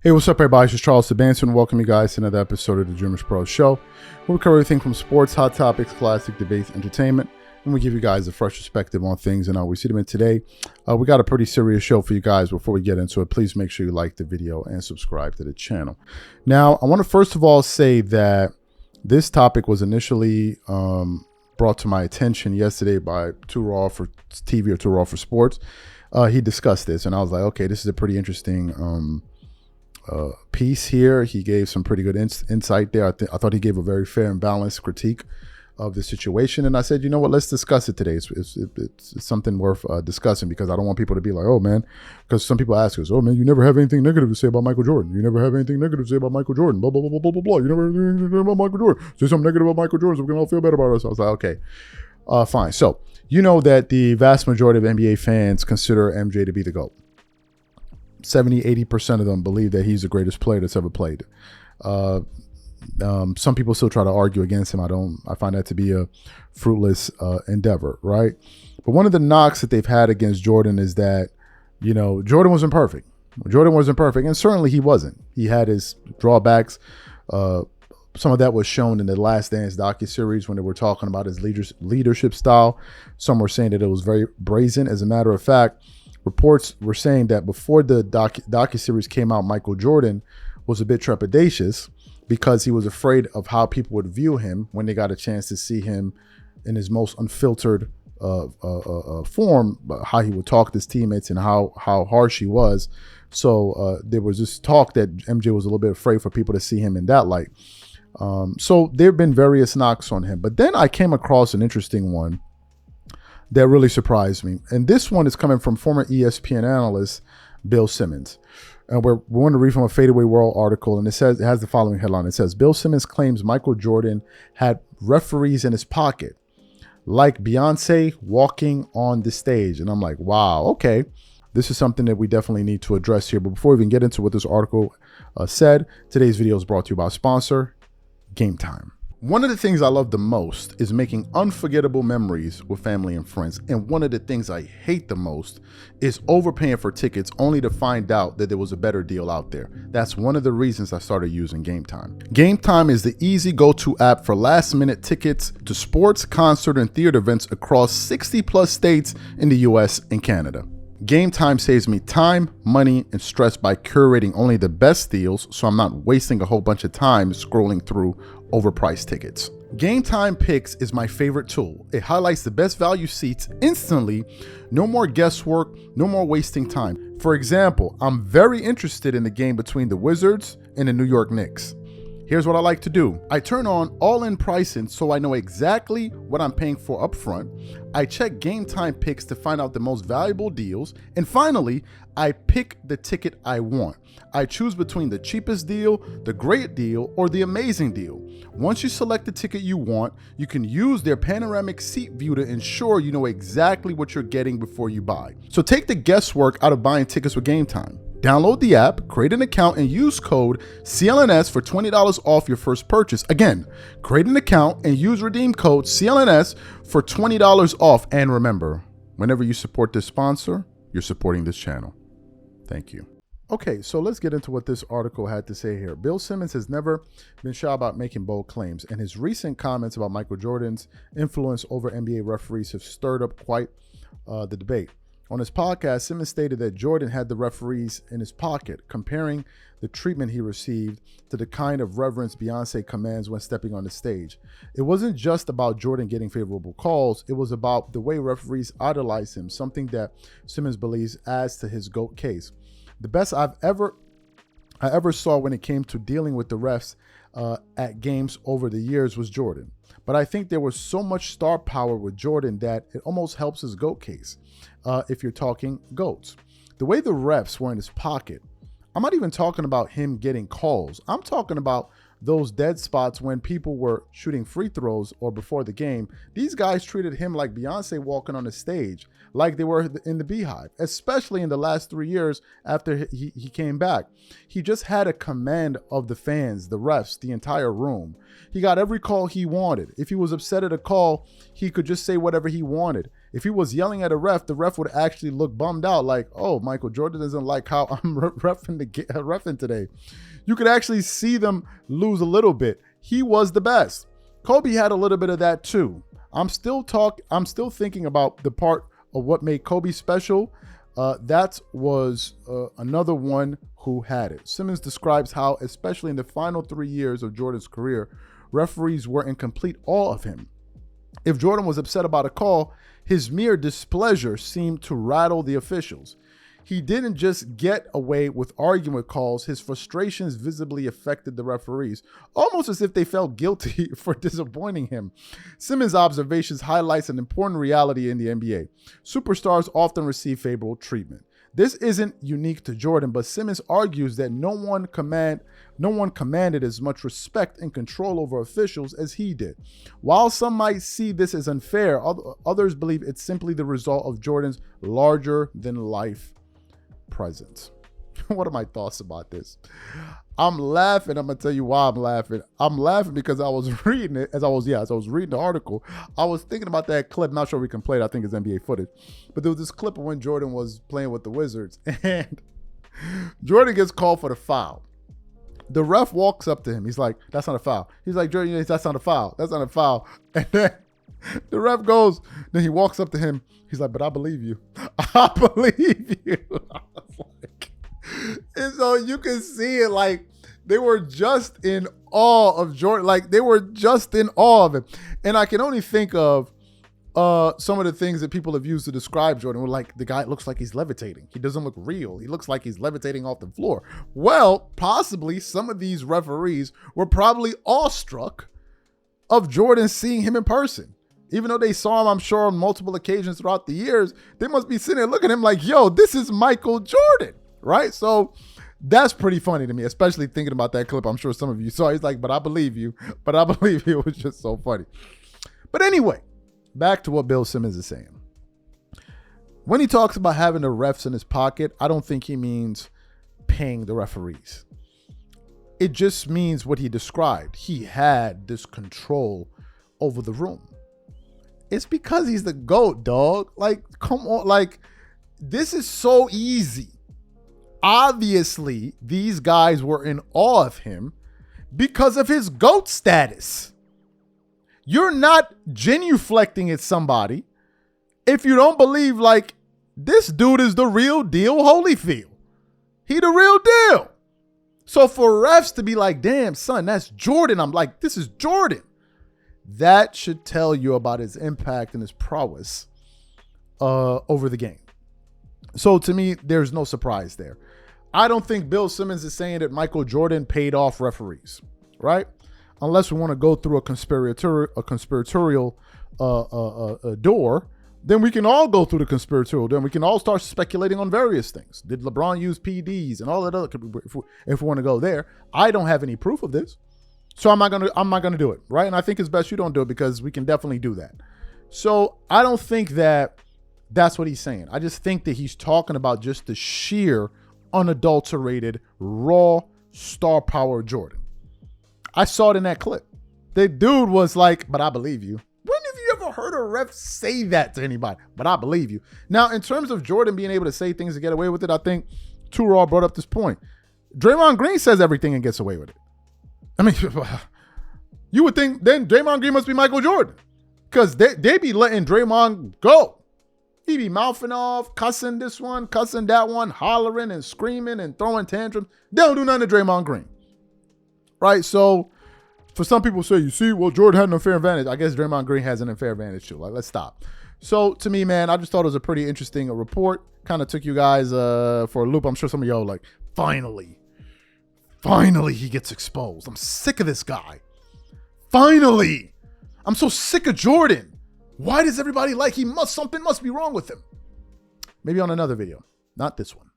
Hey, what's up, everybody? This is Charles Sebastian. Welcome you guys to another episode of the Dreamers Pro Show, where we cover everything from sports, hot topics, classic debates, entertainment, and we give you guys a fresh perspective on things and how we see them in today. We got a pretty serious show for you guys. Before we get into it, please make sure you like the video and subscribe to the channel. Now, I want to first of all say that this topic was initially brought to my attention yesterday by Too Raw for TV or Too Raw for Sports. He discussed this, and I was like, okay, this is a pretty interesting piece here. He gave some pretty good insight there. I thought he gave a very fair and balanced critique of the situation, and I said, you know what, let's discuss it today. It's something worth discussing, because I don't want people to be like, oh man, because some people ask us, oh man, you never have anything negative to say about Michael Jordan. You never have anything negative to say about Michael Jordan. Blah blah blah blah blah blah. You never have anything negative about Michael Jordan. Say something negative about Michael Jordan so we can all feel better about us. I was like, okay, fine. So you know that the vast majority of NBA fans consider MJ to be the GOAT. 70-80% of them believe that he's the greatest player that's ever played. Some people still try to argue against him. I find that to be a fruitless endeavor, right? But one of the knocks that they've had against Jordan is that, you know, Jordan wasn't perfect. Jordan wasn't perfect, and certainly he wasn't. He had his drawbacks. Some of that was shown in the Last Dance docuseries when they were talking about his leadership style. Some were saying that it was very brazen. As a matter of fact, reports were saying that before the docuseries came out, Michael Jordan was a bit trepidatious because he was afraid of how people would view him when they got a chance to see him in his most unfiltered form, how he would talk to his teammates and how harsh he was. So there was this talk that MJ was a little bit afraid for people to see him in that light. So there have been various knocks on him. But then I came across an interesting one that really surprised me. And this one is coming from former ESPN analyst Bill Simmons. And we're going to read from a Fadeaway World article, and it has the following headline. It says, Bill Simmons claims Michael Jordan had referees in his pocket, like Beyonce walking on the stage. And I'm like, wow, okay. This is something that we definitely need to address here. But before we even get into what this article said, today's video is brought to you by our sponsor, Game Time. One of the things I love the most is making unforgettable memories with family and friends. And one of the things I hate the most is overpaying for tickets only to find out that there was a better deal out there. That's one of the reasons I started using Game Time. Game Time is the easy go-to app for last-minute tickets to sports, concert, and theater events across 60+ states in the US and Canada. Game Time saves me time, money, and stress by curating only the best deals, so I'm not wasting a whole bunch of time scrolling through overpriced tickets. Game Time Picks is my favorite tool. It highlights the best value seats instantly. No more guesswork, no more wasting time. For example, I'm very interested in the game between the Wizards and the New York Knicks. Here's what I like to do. I turn on all-in pricing so I know exactly what I'm paying for upfront. I check Game Time Picks to find out the most valuable deals. And finally, I pick the ticket I want. I choose between the cheapest deal, the great deal, or the amazing deal. Once you select the ticket you want, you can use their panoramic seat view to ensure you know exactly what you're getting before you buy. So take the guesswork out of buying tickets with Game Time. Download the app, create an account, and use code CLNS for $20 off your first purchase. Again, create an account and use redeem code CLNS for $20 off. And remember, whenever you support this sponsor, you're supporting this channel. Thank you. Okay, so let's get into what this article had to say here. Bill Simmons has never been shy about making bold claims, and his recent comments about Michael Jordan's influence over NBA referees have stirred up quite the debate. On his podcast, Simmons stated that Jordan had the referees in his pocket, comparing the treatment he received to the kind of reverence Beyonce commands when stepping on the stage. It wasn't just about Jordan getting favorable calls, it was about the way referees idolize him, something that Simmons believes adds to his GOAT case. The best I ever saw when it came to dealing with the refs at games over the years was Jordan. But I think there was so much star power with Jordan that it almost helps his GOAT case, if you're talking GOATs. The way the refs were in his pocket, I'm not even talking about him getting calls. I'm talking about those dead spots when people were shooting free throws or before the game. These guys treated him like Beyonce walking on the stage, like they were in the Beehive, especially in the last 3 years after he came back. He just had a command of the fans, the refs, the entire room. He got every call he wanted. If he was upset at a call, he could just say whatever he wanted. If he was yelling at a ref, the ref would actually look bummed out like, oh, Michael Jordan doesn't like how I'm reffing today. You could actually see them lose a little bit. He was the best. Kobe had a little bit of that too. I'm still thinking about the part of what made Kobe special. That was another one who had it. Simmons describes how, especially in the final 3 years of Jordan's career, referees were in complete awe of him. If Jordan was upset about a call, his mere displeasure seemed to rattle the officials. He didn't just get away with arguing with calls, his frustrations visibly affected the referees, almost as if they felt guilty for disappointing him. Simmons' observations highlights an important reality in the NBA. Superstars often receive favorable treatment. This isn't unique to Jordan, but Simmons argues that no one commanded as much respect and control over officials as he did. While some might see this as unfair, others believe it's simply the result of Jordan's larger-than-life presence. What are my thoughts about this? I'm laughing. I'm gonna tell you why I'm laughing. I'm laughing because I was reading it as I was reading the article. I was thinking about that clip. Not sure we can play it. I think it's NBA footage, but there was this clip of when Jordan was playing with the Wizards, and Jordan gets called for the foul. The ref walks up to him. He's like, "That's not a foul." He's like, "Jordan, that's not a foul. That's not a foul." And then the ref goes. Then he walks up to him. He's like, "But I believe you. I believe you." I was like, and so you can see it, like they were just in awe of Jordan. Like they were just in awe of him. And I can only think of some of the things that people have used to describe Jordan. Were like, the guy looks like he's levitating. He doesn't look real. He looks like he's levitating off the floor. Well, possibly some of these referees were probably awestruck of Jordan seeing him in person. Even though they saw him, I'm sure, on multiple occasions throughout the years, they must be sitting there looking at him like, yo, this is Michael Jordan, right? So that's pretty funny to me, especially thinking about that clip. I'm sure some of you saw. He's like, "But I believe you. But I believe you." It was just so funny. But anyway, back to what Bill Simmons is saying. When he talks about having the refs in his pocket, I don't think he means paying the referees. It just means what he described. He had this control over the room. It's because he's the GOAT, dog. Like, come on. Like, this is so easy. Obviously, these guys were in awe of him because of his GOAT status. You're not genuflecting at somebody if you don't believe, like, this dude is the real deal Holyfield. He the real deal. So for refs to be like, "Damn, son, that's Jordan." I'm like, this is Jordan. That should tell you about his impact and his prowess over the game. So to me, there's no surprise there. I don't think Bill Simmons is saying that Michael Jordan paid off referees, right? Unless we want to go through a conspiratorial door, then we can all go through the conspiratorial door. We can all start speculating on various things. Did LeBron use PDs and all that other? If we want to go there, I don't have any proof of this. So I'm not gonna do it, right? And I think it's best you don't do it because we can definitely do that. So I don't think that that's what he's saying. I just think that he's talking about just the sheer, unadulterated, raw star power of Jordan. I saw it in that clip. The dude was like, "But I believe you." When have you ever heard a ref say that to anybody? "But I believe you." Now, in terms of Jordan being able to say things to get away with it, I think Tural brought up this point. Draymond Green says everything and gets away with it. I mean, you would think then Draymond Green must be Michael Jordan because they be letting Draymond go. He be mouthing off, cussing this one, cussing that one, hollering and screaming and throwing tantrums. They don't do nothing to Draymond Green, right? So for some people say, you see, well, Jordan had an unfair advantage. I guess Draymond Green has an unfair advantage too. Like, let's stop. So to me, man, I just thought it was a pretty interesting report. Kind of took you guys for a loop. I'm sure some of y'all like, finally he gets exposed. I'm sick of this guy. Finally. I'm so sick of Jordan. Why does everybody like something must be wrong with him? Maybe on another video, not this one.